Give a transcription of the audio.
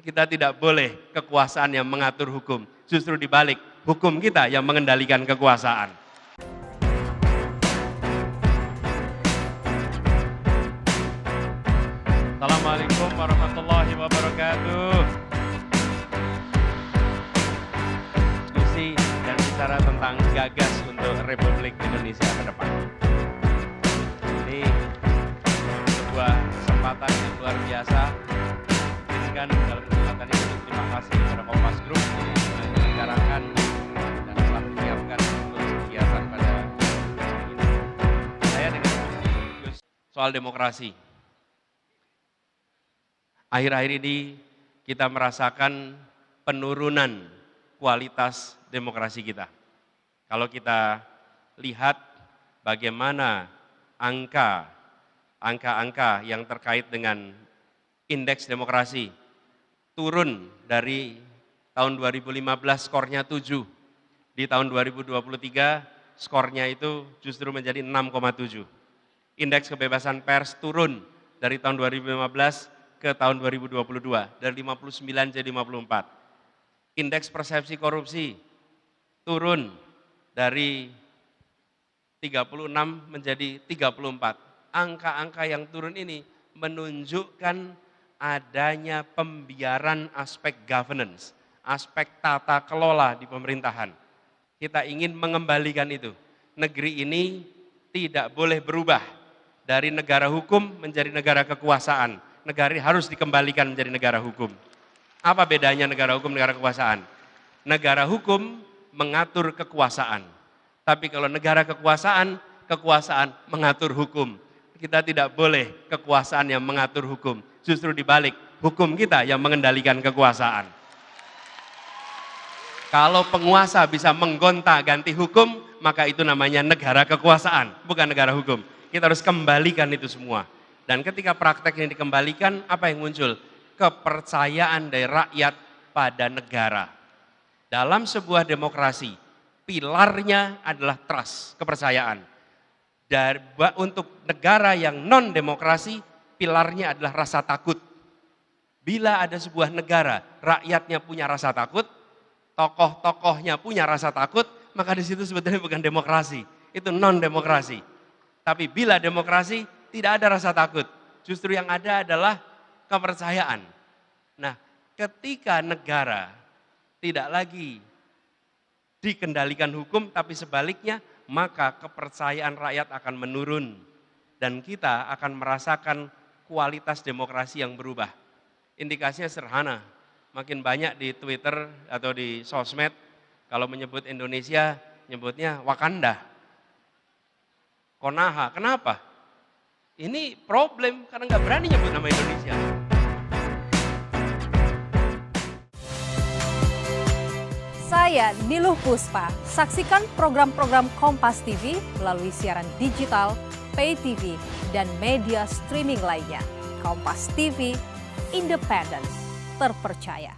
kita tidak boleh kekuasaan yang mengatur hukum. Justru dibalik, hukum kita yang mengendalikan kekuasaan. Assalamualaikum warahmatullahi wabarakatuh. Diskusi dan bicara tentang gagas untuk Republik Indonesia ke depan. Ini sebuah kesempatan yang luar biasa. Izinkan dalam kesempatan ini terima kasih kepada Kompas Group yang menyelenggarakan dan telah menyiapkan untuk kegiatan pada ini. Saya dengan soal demokrasi. Akhir-akhir ini kita merasakan penurunan kualitas demokrasi kita. Kalau kita lihat bagaimana angka-angka yang terkait dengan indeks demokrasi turun dari tahun 2015 skornya 7, di tahun 2023 skornya itu justru menjadi 6,7. Indeks kebebasan pers turun dari tahun 2015 ke tahun 2022, dari 59 jadi 54. Indeks persepsi korupsi turun dari 36 menjadi 34. Angka-angka yang turun ini menunjukkan adanya pembiaran aspek governance, aspek tata kelola di pemerintahan. Kita ingin mengembalikan itu. Negeri ini tidak boleh berubah dari negara hukum menjadi negara kekuasaan. Negara ini harus dikembalikan menjadi negara hukum. Apa bedanya negara hukum, negara kekuasaan? Negara hukum mengatur kekuasaan. Tapi kalau negara kekuasaan, kekuasaan mengatur hukum. Kita tidak boleh kekuasaan yang mengatur hukum. Justru dibalik, hukum kita yang mengendalikan kekuasaan. Kalau penguasa bisa menggonta-ganti hukum, maka itu namanya negara kekuasaan, bukan negara hukum. Kita harus kembalikan itu semua. Dan ketika praktek ini dikembalikan, apa yang muncul? Kepercayaan dari rakyat pada negara. Dalam sebuah demokrasi, pilarnya adalah trust, kepercayaan. Dan untuk negara yang non-demokrasi, pilarnya adalah rasa takut. Bila ada sebuah negara, rakyatnya punya rasa takut, tokoh-tokohnya punya rasa takut, maka di situ sebetulnya bukan demokrasi, itu non-demokrasi. Tapi bila demokrasi, tidak ada rasa takut, justru yang ada adalah kepercayaan. Nah, ketika negara tidak lagi dikendalikan hukum, tapi sebaliknya, maka kepercayaan rakyat akan menurun. Dan kita akan merasakan kualitas demokrasi yang berubah. Indikasinya sederhana, makin banyak di Twitter atau di sosmed, kalau menyebut Indonesia, nyebutnya Wakanda, Konoha. Kenapa? Ini problem karena nggak berani nyebut nama Indonesia. Saya Niluh Puspa. Saksikan program-program Kompas TV melalui siaran digital, pay TV, dan media streaming lainnya. Kompas TV, independen, terpercaya.